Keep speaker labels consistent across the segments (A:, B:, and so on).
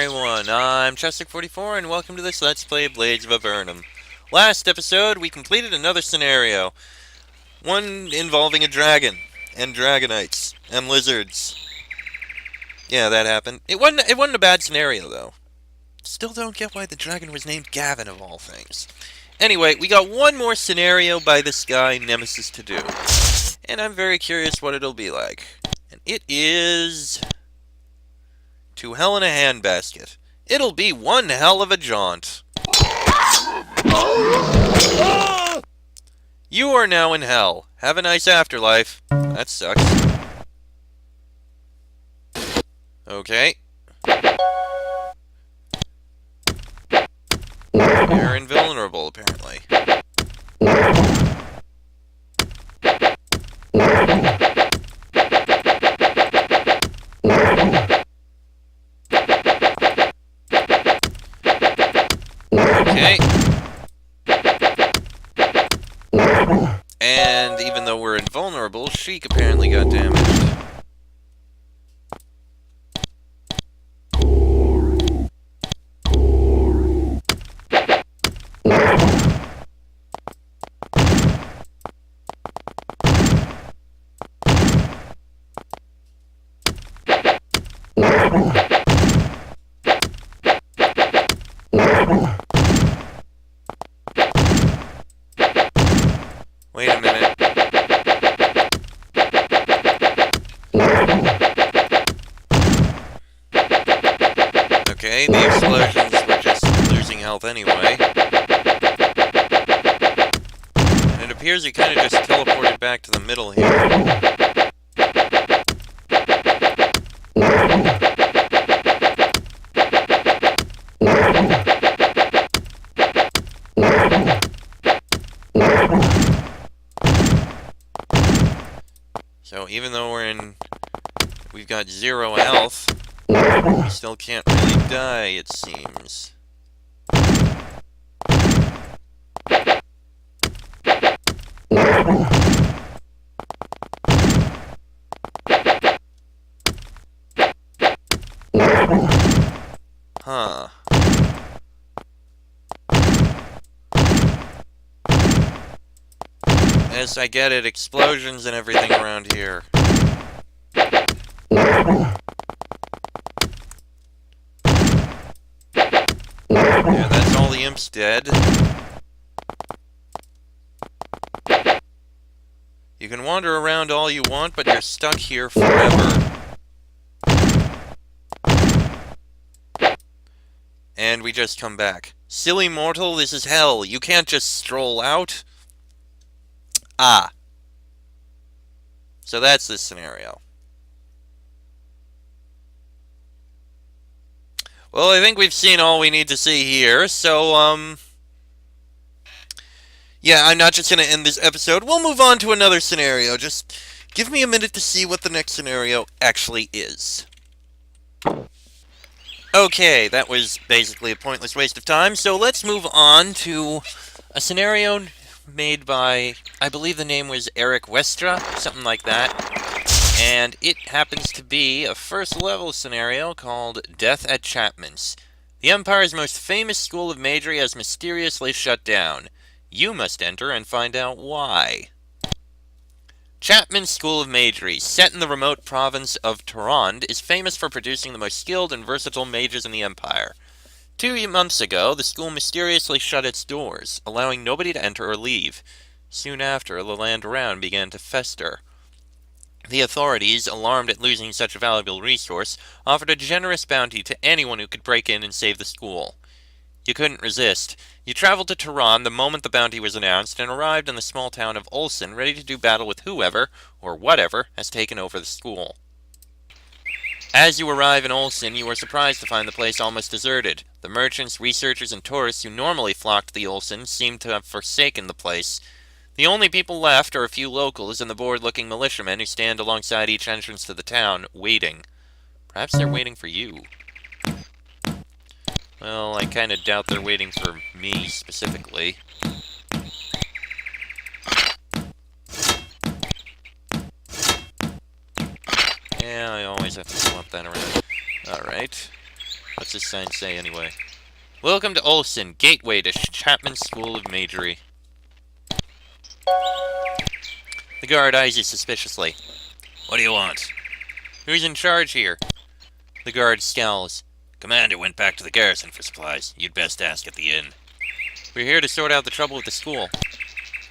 A: everyone, I'm Chester44 and welcome to this Let's Play Blades of Avernum. Last episode, we completed another scenario. One involving a dragon, and dragonites, and lizards. Yeah, that happened. It wasn't a bad scenario, though. Still don't get why the dragon was named Gavin, of all things. Anyway, we got one more scenario by this guy, Nemesis, to do. And I'm very curious what it'll be like. And it is... to hell in a handbasket. It'll be one hell of a jaunt. You are now in hell. Have a nice afterlife. That sucks. Okay. You're invulnerable, apparently. Okay. And even though we're invulnerable, Sheik apparently got damaged. Wait a minute. Okay, the explosions were just losing health anyway. And it appears he kind of just teleported back to the middle here. So even though we've got 0 health, we still can't really die, it seems. Huh. Yes, I get it. Explosions and everything around here. Yeah, that's all the imps dead. You can wander around all you want, but you're stuck here forever. And we just come back. Silly mortal, this is hell. You can't just stroll out. Ah. So that's this scenario. Well, I think we've seen all we need to see here, so, yeah, I'm not just gonna end this episode. We'll move on to another scenario. Just give me a minute to see what the next scenario actually is. Okay, that was basically a pointless waste of time, so let's move on to a scenario made by, I believe the name was Eric Westra, something like that. And it happens to be a first-level scenario called Death at Chapman's. The Empire's most famous school of magery has mysteriously shut down. You must enter and find out why. Chapman's School of Magery, set in the remote province of Tarond, is famous for producing the most skilled and versatile mages in the Empire. 2 months ago, the school mysteriously shut its doors, allowing nobody to enter or leave. Soon after, the land around began to fester. The authorities, alarmed at losing such a valuable resource, offered a generous bounty to anyone who could break in and save the school. You couldn't resist. You traveled to Tehran the moment the bounty was announced and arrived in the small town of Ulsan, ready to do battle with whoever, or whatever, has taken over the school. As you arrive in Ulsan, you are surprised to find the place almost deserted. The merchants, researchers, and tourists who normally flocked to the Ulsan seem to have forsaken the place. The only people left are a few locals and the bored-looking militiamen who stand alongside each entrance to the town, waiting. Perhaps they're waiting for you. Well, I kind of doubt they're waiting for me, specifically. Yeah, I always have to swap that around. Alright. What's this sign say, anyway? Welcome to Olson, gateway to Chapman School of Majory. The guard eyes you suspiciously. What do you want? Who's in charge here? The guard scowls. Commander went back to the garrison for supplies. You'd best ask at the inn. We're here to sort out the trouble with the school.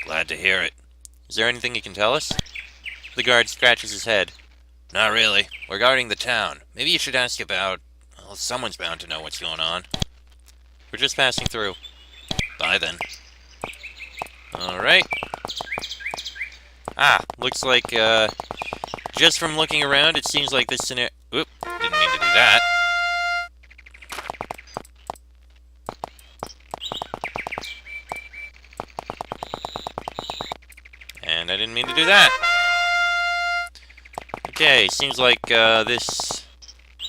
A: Glad to hear it. Is there anything you can tell us? The guard scratches his head. Not really. We're guarding the town. Maybe you should ask about... Well, someone's bound to know what's going on. We're just passing through. Bye, then. Alright. Looks like, just from looking around, it seems like this scenario... Oop, didn't mean to do that. And I didn't mean to do that. Okay, seems like, this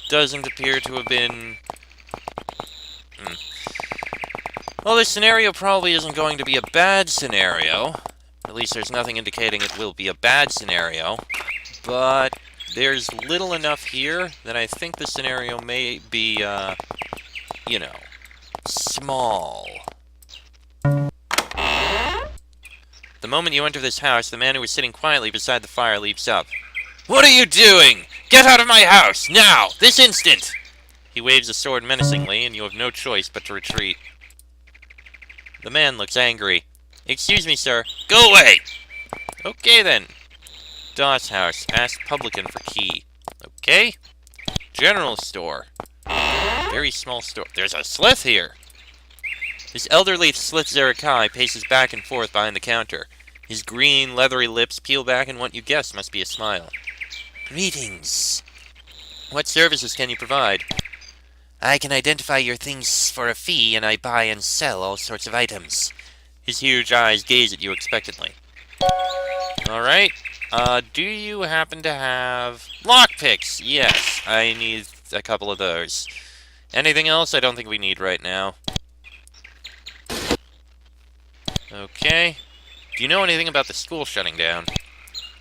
A: doesn't appear to have been... Well, this scenario probably isn't going to be a bad scenario. At least there's nothing indicating it will be a bad scenario. But there's little enough here that I think the scenario may be, you know, small. The moment you enter this house, the man who was sitting quietly beside the fire leaps up. What are you doing? Get out of my house! Now! This instant! He waves a sword menacingly, and you have no choice but to retreat. The man looks angry. Excuse me, sir. Go away! Okay, then. Doss house. Ask publican for key. Okay. General store. Very small store. There's a slith here! This elderly slith Zerakai paces back and forth behind the counter. His green, leathery lips peel back in what you guess must be a smile. Greetings. What services can you provide? I can identify your things for a fee, and I buy and sell all sorts of items. His huge eyes gaze at you expectantly. Alright. Do you happen to have... Lockpicks! Yes, I need a couple of those. Anything else? I don't think we need right now. Okay. Do you know anything about the school shutting down?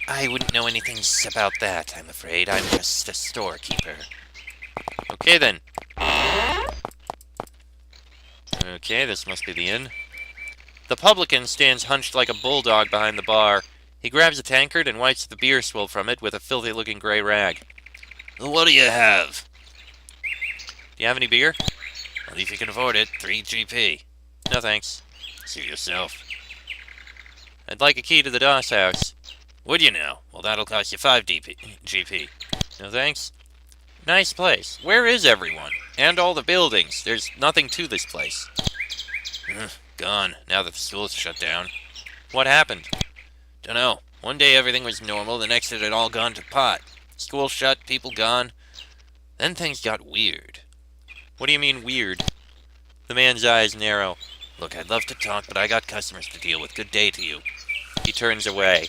A: I wouldn't know anything about that, I'm afraid. I'm just a storekeeper. Okay, then. Okay, this must be the inn. The publican stands hunched like a bulldog behind the bar. He grabs a tankard and wipes the beer swill from it with a filthy-looking gray rag. What do you have? Do you have any beer? Well, if you can afford it, 3 GP. No, thanks. Suit yourself. I'd like a key to the Doss house. Would you now? Well, that'll cost you 5 GP. No, thanks. Nice place. Where is everyone? And all the buildings. There's nothing to this place. Gone, now that the school's shut down. What happened? Dunno. One day everything was normal, the next it had all gone to pot. School shut, people gone. Then things got weird. What do you mean, weird? The man's eyes narrow. Look, I'd love to talk, but I got customers to deal with. Good day to you. He turns away.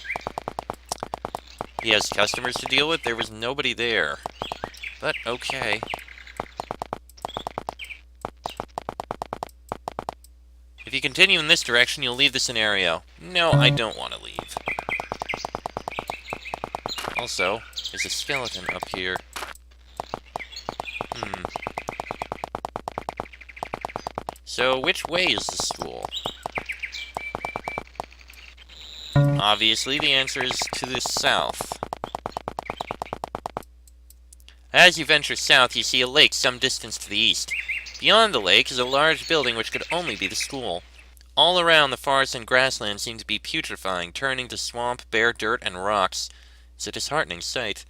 A: He has customers to deal with? There was nobody there. But, okay. If you continue in this direction, you'll leave the scenario. No, I don't want to leave. Also, there's a skeleton up here. So, which way is the school? Obviously, the answer is to the south. As you venture south, you see a lake some distance to the east. Beyond the lake is a large building which could only be the school. All around, the forest and grassland seem to be putrefying, turning to swamp, bare dirt, and rocks. It's a disheartening sight.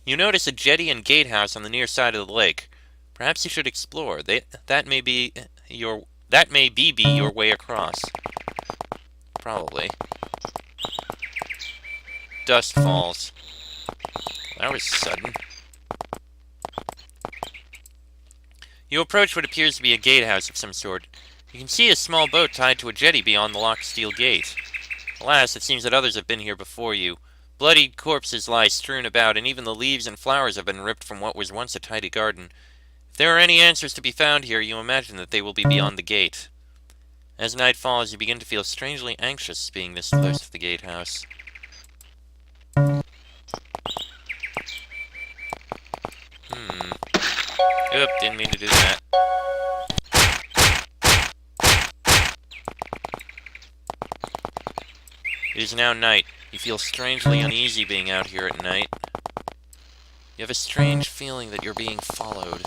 A: You notice a jetty and gatehouse on the near side of the lake. Perhaps you should explore. That may be your way across. Probably. Dust falls. That was sudden. You approach what appears to be a gatehouse of some sort. You can see a small boat tied to a jetty beyond the locked steel gate. Alas, it seems that others have been here before you. Bloodied corpses lie strewn about, and even the leaves and flowers have been ripped from what was once a tidy garden. If there are any answers to be found here, you imagine that they will be beyond the gate. As night falls, you begin to feel strangely anxious being this close to the gatehouse. Oop, didn't mean to do that. It is now night. You feel strangely uneasy being out here at night. You have a strange feeling that you're being followed.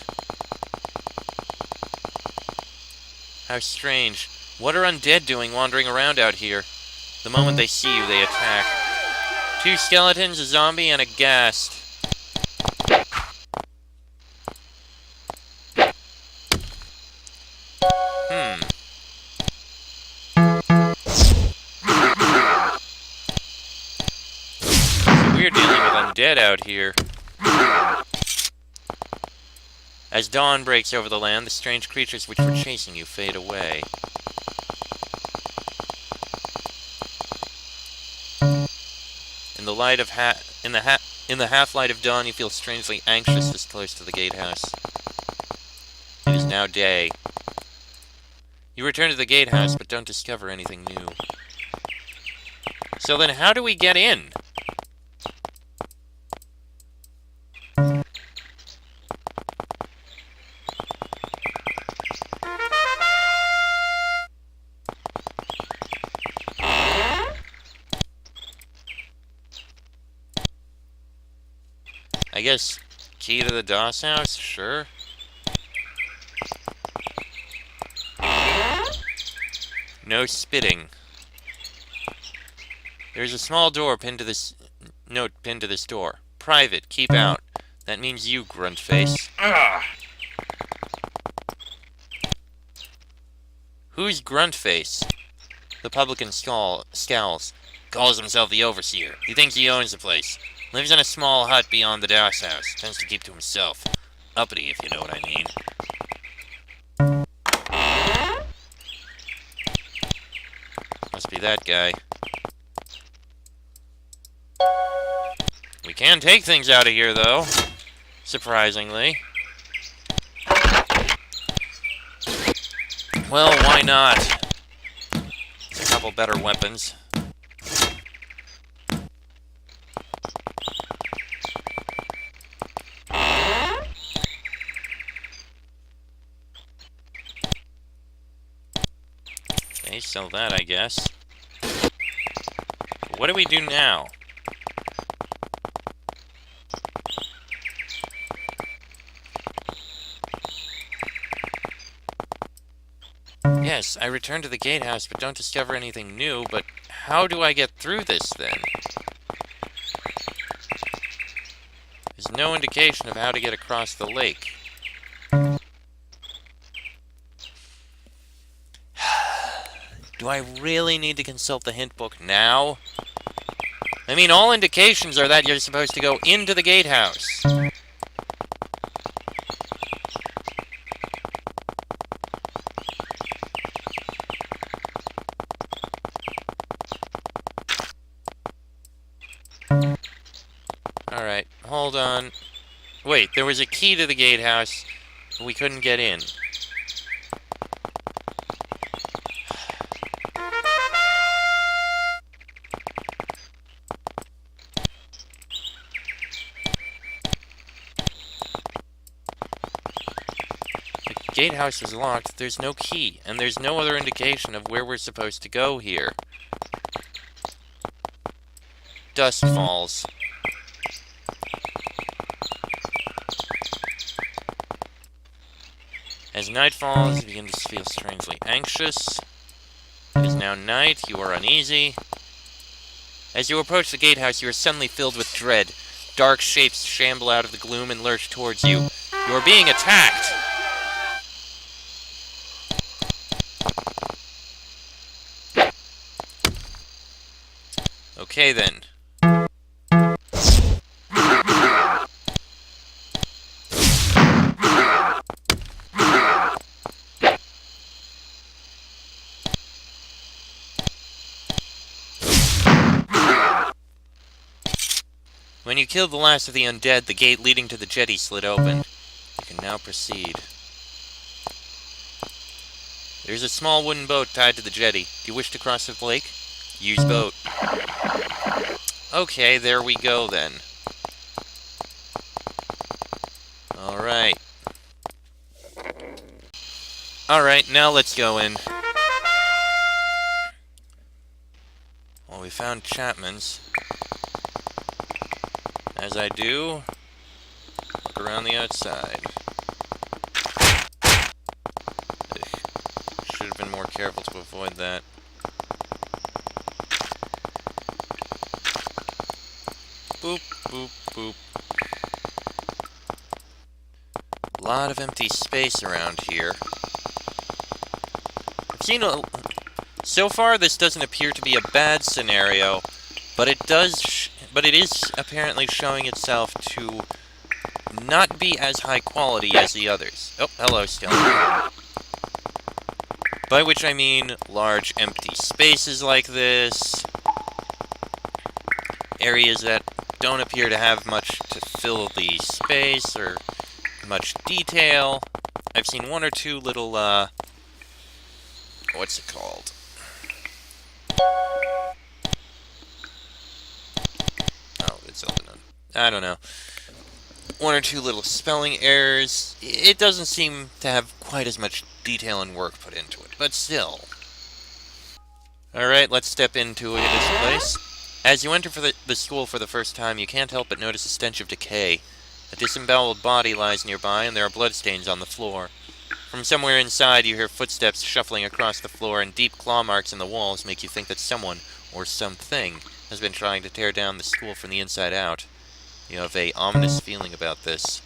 A: How strange. What are undead doing wandering around out here? The moment they see you, they attack. 2 skeletons, a zombie, and a ghast. So we're dealing with undead out here. As dawn breaks over the land, the strange creatures which were chasing you fade away. In the light of in the half-light of dawn, you feel strangely anxious this close to the gatehouse. It is now day. You return to the gatehouse, but don't discover anything new. So then, how do we get in? I guess key to the DOS house? Sure. No spitting. There's a small door pinned to this note pinned to this door. Private, keep out. That means you, Gruntface. Who's Gruntface? The publican scowls. Calls himself the Overseer. He thinks he owns the place. Lives in a small hut beyond the DOS house. Tends to keep to himself. Uppity, if you know what I mean. Must be that guy. We can take things out of here, though. Surprisingly. Well, why not? It's a couple better weapons. Okay, sell that, I guess. What do we do now? Yes, I return to the gatehouse, but don't discover anything new, but how do I get through this, then? There's no indication of how to get across the lake. Do I really need to consult the hint book now? I mean, all indications are that you're supposed to go into the gatehouse. Alright, hold on. Wait, there was a key to the gatehouse, but we couldn't get in. The gatehouse is locked, there's no key, and there's no other indication of where we're supposed to go here. Dusk falls. As night falls, you begin to feel strangely anxious. It is now night, you are uneasy. As you approach the gatehouse, you are suddenly filled with dread. Dark shapes shamble out of the gloom and lurch towards you. You are being attacked! Okay then. When you killed the last of the undead, the gate leading to the jetty slid open. You can now proceed. There's a small wooden boat tied to the jetty. Do you wish to cross the lake? Use boat. Okay, there we go then. Alright. Alright, now let's go in. Well, we found Chapman's. As I do, look around the outside. Should have been more careful to avoid that. Boop, boop, boop. A lot of empty space around here. I've seen so far, this doesn't appear to be a bad scenario, but it is apparently showing itself to not be as high quality as the others. Oh, hello, skeleton. By which I mean large empty spaces like this, areas that don't appear to have much to fill the space or much detail. I've seen one or two little, what's it called? Oh, it's open. I don't know. One or two little spelling errors. It doesn't seem to have quite as much detail and work put into it, but still. Alright, let's step into this place. As you enter the school for the first time, you can't help but notice a stench of decay. A disemboweled body lies nearby, and there are bloodstains on the floor. From somewhere inside, you hear footsteps shuffling across the floor, and deep claw marks in the walls make you think that someone, or something, has been trying to tear down the school from the inside out. You have a ominous feeling about this.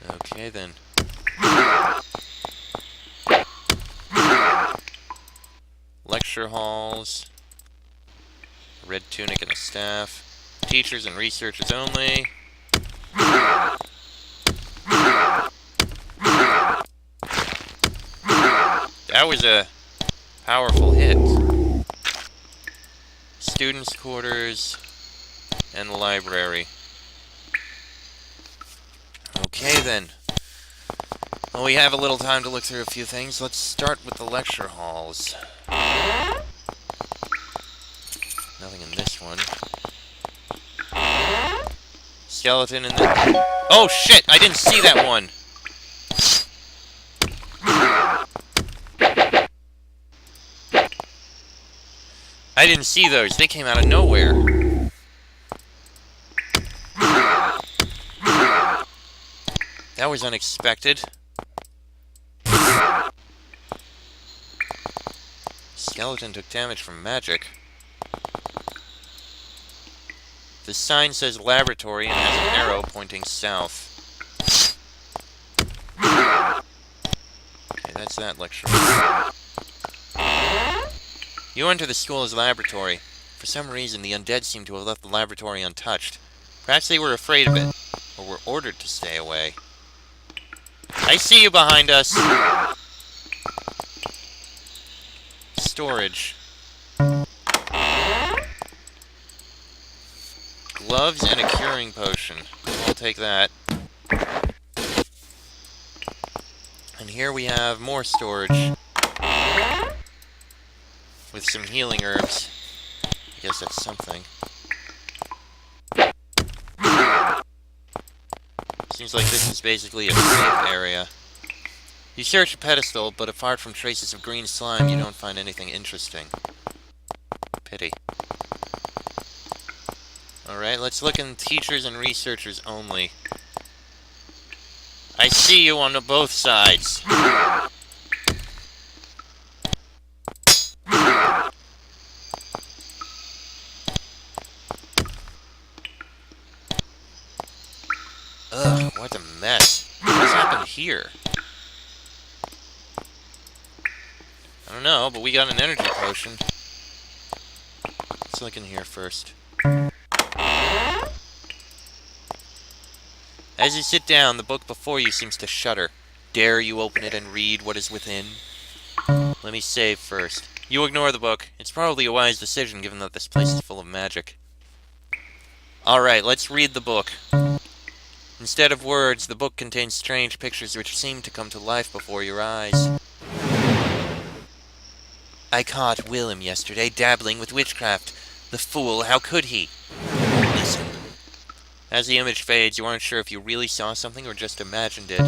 A: Okay, then. Lecture halls. A red tunic and a staff. Teachers and researchers only. That was a powerful hit. Students' quarters and the library. Okay then. Well, we have a little time to look through a few things. Let's start with the lecture halls. Nothing in this one. Skeleton in the... Oh shit! I didn't see that one! I didn't see those. They came out of nowhere. That was unexpected. Skeleton took damage from magic. The sign says laboratory and has an arrow pointing south. Okay, that's that lecture. You enter the school as laboratory. For some reason, the undead seem to have left the laboratory untouched. Perhaps they were afraid of it, or were ordered to stay away. I see you behind us! Storage. Gloves and a curing potion. I'll take that. And here we have more storage. With some healing herbs. I guess that's something. Seems like this is basically a safe area. You search a pedestal, but apart from traces of green slime, you don't find anything interesting. Pity. Alright, let's look in teachers and researchers only. I see you on both sides. Ugh, what a mess. What's happened here? I don't know, but we got an energy potion. Let's look in here first. As you sit down, the book before you seems to shudder. Dare you open it and read what is within? Let me save first. You ignore the book. It's probably a wise decision, given that this place is full of magic. Alright, let's read the book. Instead of words, the book contains strange pictures which seem to come to life before your eyes. I caught Willem yesterday dabbling with witchcraft. The fool, how could he? Listen. As the image fades, you aren't sure if you really saw something or just imagined it.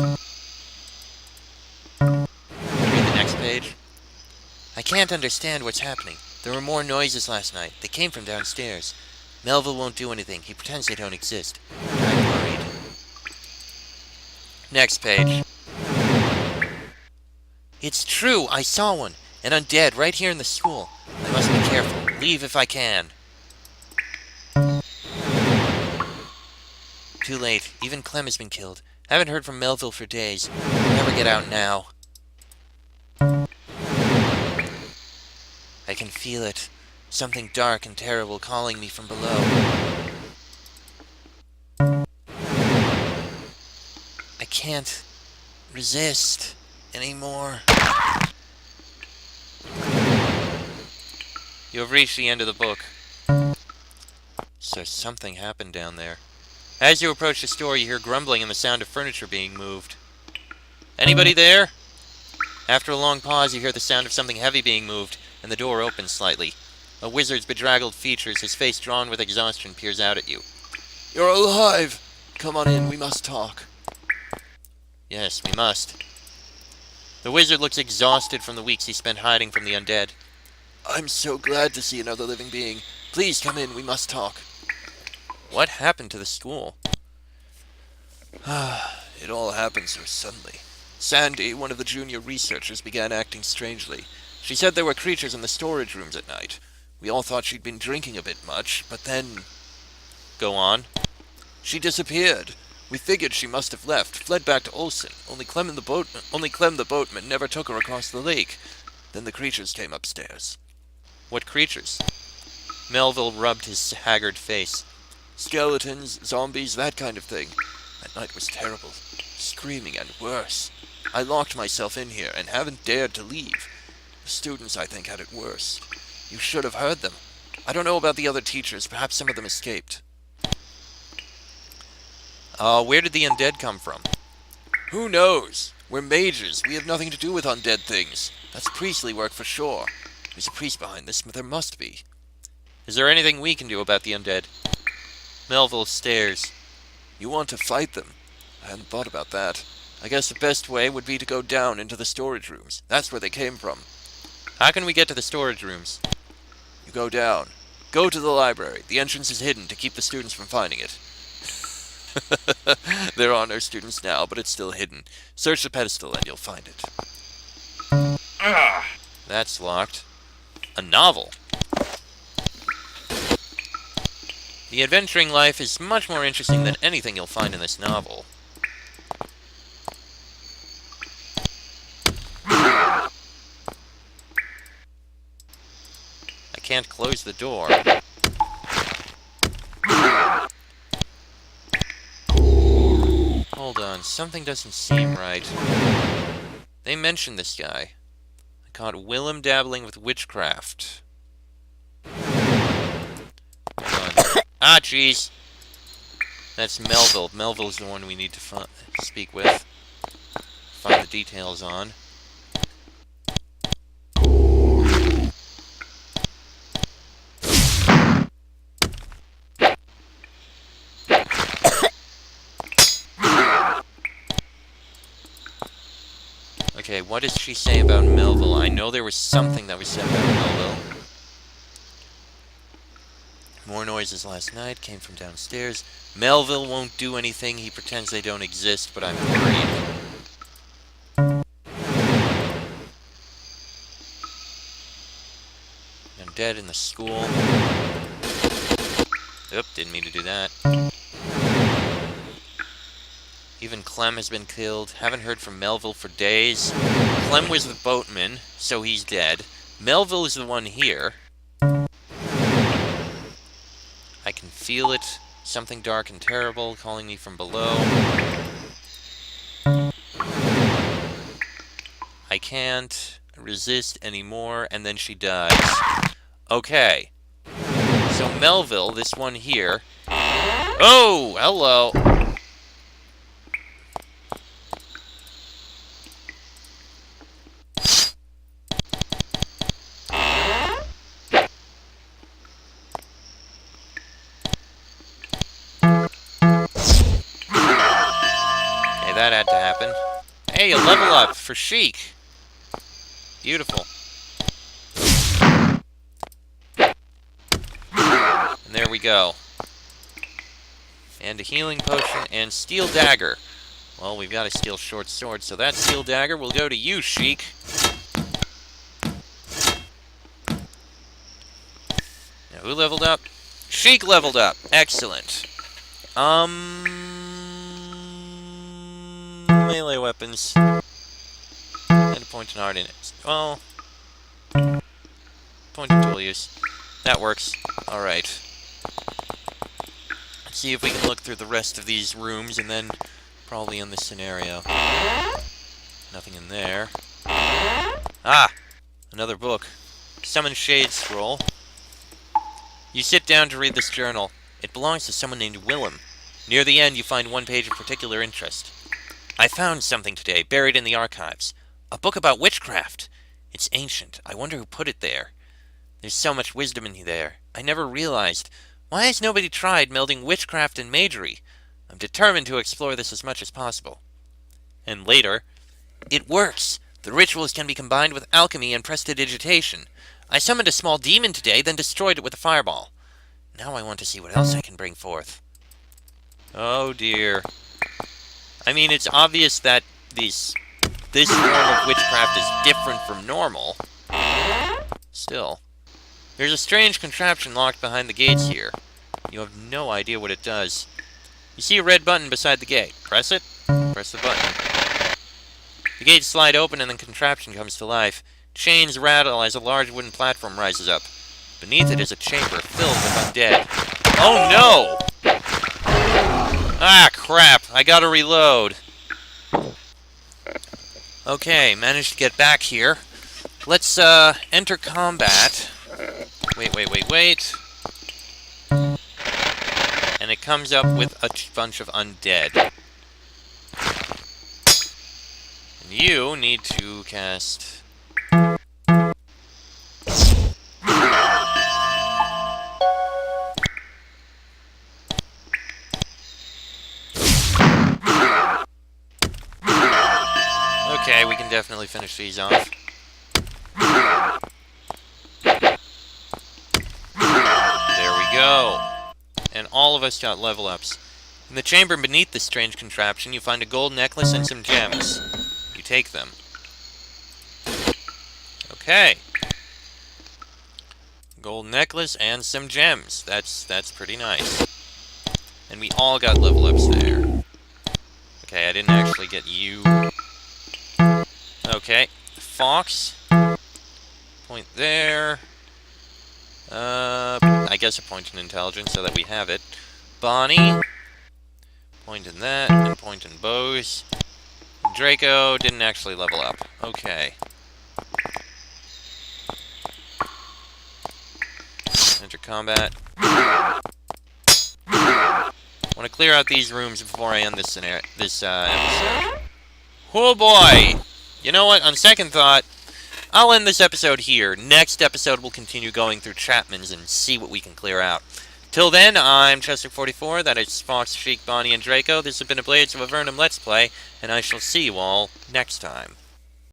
A: I can't understand what's happening. There were more noises last night. They came from downstairs. Melville won't do anything. He pretends they don't exist. I'm worried. Next page. It's true. I saw one. An undead right here in the school. I must be careful. Leave if I can. Too late. Even Clem has been killed. Haven't heard from Melville for days. I'll never get out now. I can feel it. Something dark and terrible calling me from below. I can't resist anymore. You have reached the end of the book. So something happened down there. As you approach the store, you hear grumbling and the sound of furniture being moved. Anybody there? After a long pause, you hear the sound of something heavy being moved, and the door opens slightly. A wizard's bedraggled features, his face drawn with exhaustion, peers out at you.
B: You're alive! Come on in, we must talk.
A: Yes, we must. The wizard looks exhausted from the weeks he spent hiding from the undead.
B: I'm so glad to see another living being. Please come in, we must talk.
A: What happened to the school?
B: It all happened so suddenly. Sandy, one of the junior researchers, began acting strangely. She said there were creatures in the storage rooms at night. We all thought she'd been drinking a bit much, but then...
A: Go on.
B: She disappeared. We figured she must have left, fled back to Olsen. Only Clem the boatman never took her across the lake. Then the creatures came upstairs.
A: What creatures? Melville rubbed his haggard face.
B: Skeletons, zombies, that kind of thing. That night was terrible. Screaming and worse. I locked myself in here and haven't dared to leave. The students, I think, had it worse. You should have heard them. I don't know about the other teachers. Perhaps some of them escaped.
A: Where did the undead come from?
B: Who knows? We're mages. We have nothing to do with undead things. That's priestly work for sure. There's a priest behind this, but there must be.
A: Is there anything we can do about the undead? Melville stares.
B: You want to fight them? I hadn't thought about that. I guess the best way would be to go down into the storage rooms. That's where they came from.
A: How can we get to the storage rooms?
B: You go down. Go to the library. The entrance is hidden to keep the students from finding it. There are no students now, but it's still hidden. Search the pedestal and you'll find it.
A: That's locked. A novel. The adventuring life is much more interesting than anything you'll find in this novel. I can't close the door. Hold on, something doesn't seem right. They mentioned this guy. I caught Willem dabbling with witchcraft. Hold on. Ah, jeez! That's Melville. Melville's the one we need to speak with. Find the details on. Okay, what does she say about Melville? I know there was something that was said about Melville. More noises last night came from downstairs. Melville won't do anything. He pretends they don't exist, but I'm worried. I'm dead in the school. Oop, didn't mean to do that. Even Clem has been killed. Haven't heard from Melville for days. Clem was the boatman, so he's dead. Melville is the one here. I can feel it. Something dark and terrible calling me from below. I can't resist anymore, and then she dies. Okay. So Melville, this one here... Oh, hello! That had to happen. Hey, a level up for Sheik. Beautiful. And there we go. And a healing potion and steel dagger. Well, we've got a steel short sword, so that steel dagger will go to you, Sheik. Now, who leveled up? Sheik leveled up. Excellent. Melee weapons. And a point and art in it. Well, point and tool use. That works. Alright. Let's see if we can look through the rest of these rooms and then probably in this scenario. Nothing in there. Ah! Another book. Summon Shade Scroll. You sit down to read this journal. It belongs to someone named Willem. Near the end, you find one page of particular interest. I found something today, buried in the archives. A book about witchcraft. It's ancient. I wonder who put it there. There's so much wisdom in there. I never realized. Why has nobody tried melding witchcraft and magery? I'm determined to explore this as much as possible. And later, it works! The rituals can be combined with alchemy and prestidigitation. I summoned a small demon today, then destroyed it with a fireball. Now I want to see what else I can bring forth. Oh dear. I mean, it's obvious that this form of witchcraft is different from normal. Still. There's a strange contraption locked behind the gates here. You have no idea what it does. You see a red button beside the gate. Press it. Press the button. The gates slide open and the contraption comes to life. Chains rattle as a large wooden platform rises up. Beneath it is a chamber filled with undead. Oh no! Ah, crap. I gotta reload. Okay, managed to get back here. Let's, enter combat. Wait. And it comes up with a bunch of undead. And you need to cast... Okay, we can definitely finish these off. There we go. And all of us got level ups. In the chamber beneath this strange contraption, you find a gold necklace and some gems. You take them. Okay. Gold necklace and some gems. That's pretty nice. And we all got level ups there. Okay, I didn't actually get you. Okay. Fox. Point there. I guess a point in intelligence so that we have it. Bonnie. Point in that, and point in bows. Draco didn't actually level up. Okay. Enter combat. I want to clear out these rooms before I end this episode. Oh boy! You know what? On second thought, I'll end this episode here. Next episode, we'll continue going through Chapman's and see what we can clear out. Till then, I'm Chester44, that is Fox, Sheik, Bonnie, and Draco. This has been a Blades of Avernum Let's Play, and I shall see you all next time.